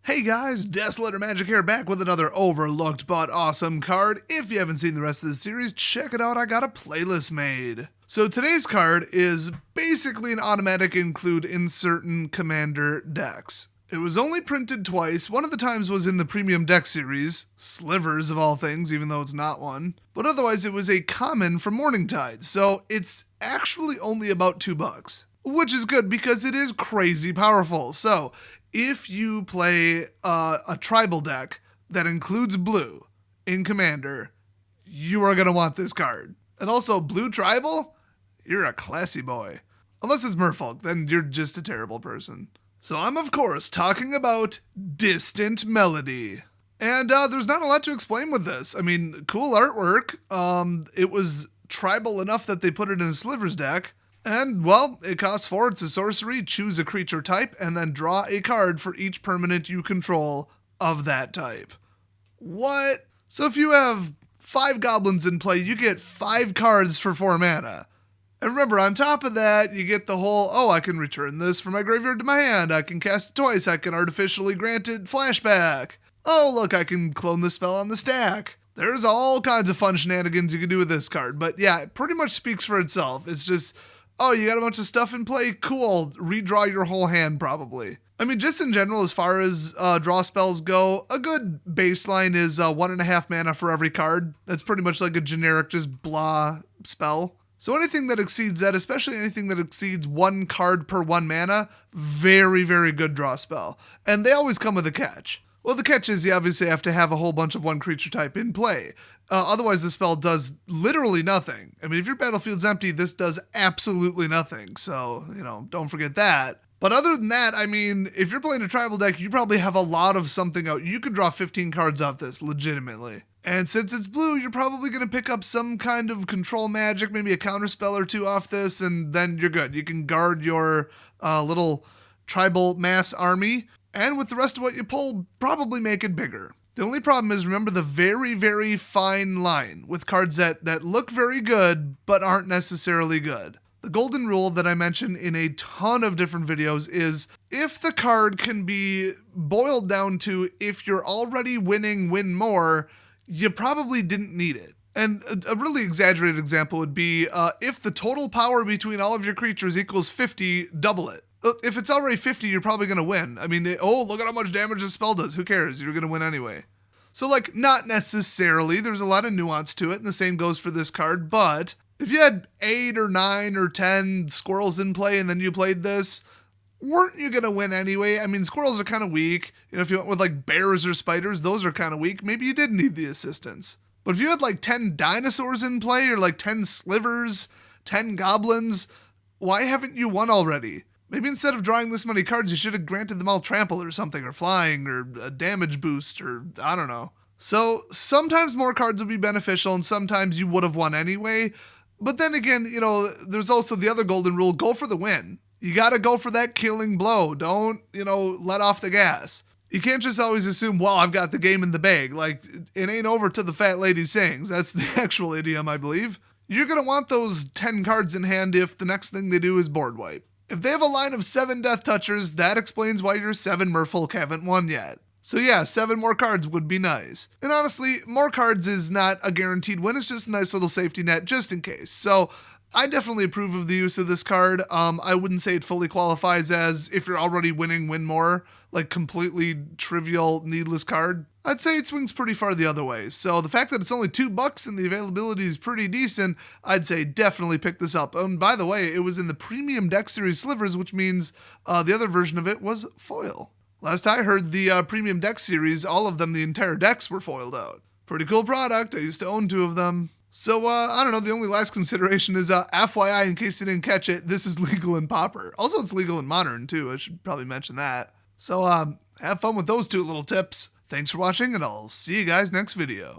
Hey guys, Desolator Magic here, back with another overlooked but awesome card. If you haven't seen the rest of the series, check it out, I got a playlist made. So today's card is basically an automatic include in certain commander decks. It was only printed twice. One of the times was in the premium deck series, Slivers of all things, even though it's not one. But otherwise it was a common from Morningtide, so it's actually only about $2. Which is good because it is crazy powerful. So if you play a tribal deck that includes blue in Commander, you are going to want this card. And also, blue tribal? You're a classy boy. Unless it's Merfolk, then you're just a terrible person. So I'm, of course, talking about Distant Melody. And there's not a lot to explain with this. I mean, cool artwork. It was tribal enough that they put it in a Slivers deck. And, well, it costs 4, it's a sorcery, choose a creature type, and then draw a card for each permanent you control of that type. What? So if you have 5 goblins in play, you get 5 cards for 4 mana. And remember, on top of that, you get the whole, oh, I can return this from my graveyard to my hand, I can cast it twice, I can artificially grant it flashback. Oh, look, I can clone the spell on the stack. There's all kinds of fun shenanigans you can do with this card. But yeah, it pretty much speaks for itself. It's just, oh, you got a bunch of stuff in play? Cool. Redraw your whole hand, probably. I mean, just in general, as far as draw spells go, a good baseline is 1.5 mana for every card. That's pretty much like a generic, just blah spell. So anything that exceeds that, especially anything that exceeds 1 card per 1 mana, very, very good draw spell. And they always come with a catch. Well, the catch is you obviously have to have a whole bunch of 1 creature type in play. Otherwise, the spell does literally nothing. I mean, if your battlefield's empty, this does absolutely nothing. So, don't forget that. But other than that, I mean, if you're playing a tribal deck, you probably have a lot of something out. You could draw 15 cards off this, legitimately. And since it's blue, you're probably going to pick up some kind of control magic, maybe a counter spell or 2 off this, and then you're good. You can guard your little tribal mass army. And with the rest of what you pull, probably make it bigger. The only problem is, remember the very, very fine line with cards that look very good, but aren't necessarily good. The golden rule that I mention in a ton of different videos is, if the card can be boiled down to, if you're already winning, win more, you probably didn't need it. And a really exaggerated example would be, if the total power between all of your creatures equals 50, double it. If it's already 50, you're probably going to win. I mean, look at how much damage this spell does. Who cares? You're going to win anyway. So, not necessarily. There's a lot of nuance to it, and the same goes for this card. But if you had 8 or 9 or 10 squirrels in play and then you played this, weren't you going to win anyway? I mean, squirrels are kind of weak. If you went with, bears or spiders, those are kind of weak. Maybe you did need the assistance. But if you had, 10 dinosaurs in play or, 10 slivers, 10 goblins, why haven't you won already? Maybe instead of drawing this many cards, you should have granted them all trample or something, or flying, or a damage boost, or I don't know. So sometimes more cards would be beneficial, and sometimes you would have won anyway. But then again, there's also the other golden rule, go for the win. You gotta go for that killing blow. Don't, let off the gas. You can't just always assume, well, I've got the game in the bag. It ain't over till the fat lady sings. That's the actual idiom, I believe. You're gonna want those 10 cards in hand if the next thing they do is board wipe. If they have a line of 7 Death Touchers, that explains why your 7 Merfolk haven't won yet. So yeah, 7 more cards would be nice. And honestly, more cards is not a guaranteed win, it's just a nice little safety net just in case. So I definitely approve of the use of this card. I wouldn't say it fully qualifies as, if you're already winning, win more, completely trivial, needless card. I'd say it swings pretty far the other way. So the fact that it's only $2 and the availability is pretty decent, I'd say definitely pick this up. And by the way, it was in the premium deck series Slivers, which means the other version of it was foil. Last I heard, the premium deck series, all of them, the entire decks were foiled out. Pretty cool product. I used to own 2 of them. So, I don't know, the only last consideration is, FYI, in case you didn't catch it, this is legal in Pauper. Also, it's legal in Modern, too. I should probably mention that. So, have fun with those 2 little tips. Thanks for watching, and I'll see you guys next video.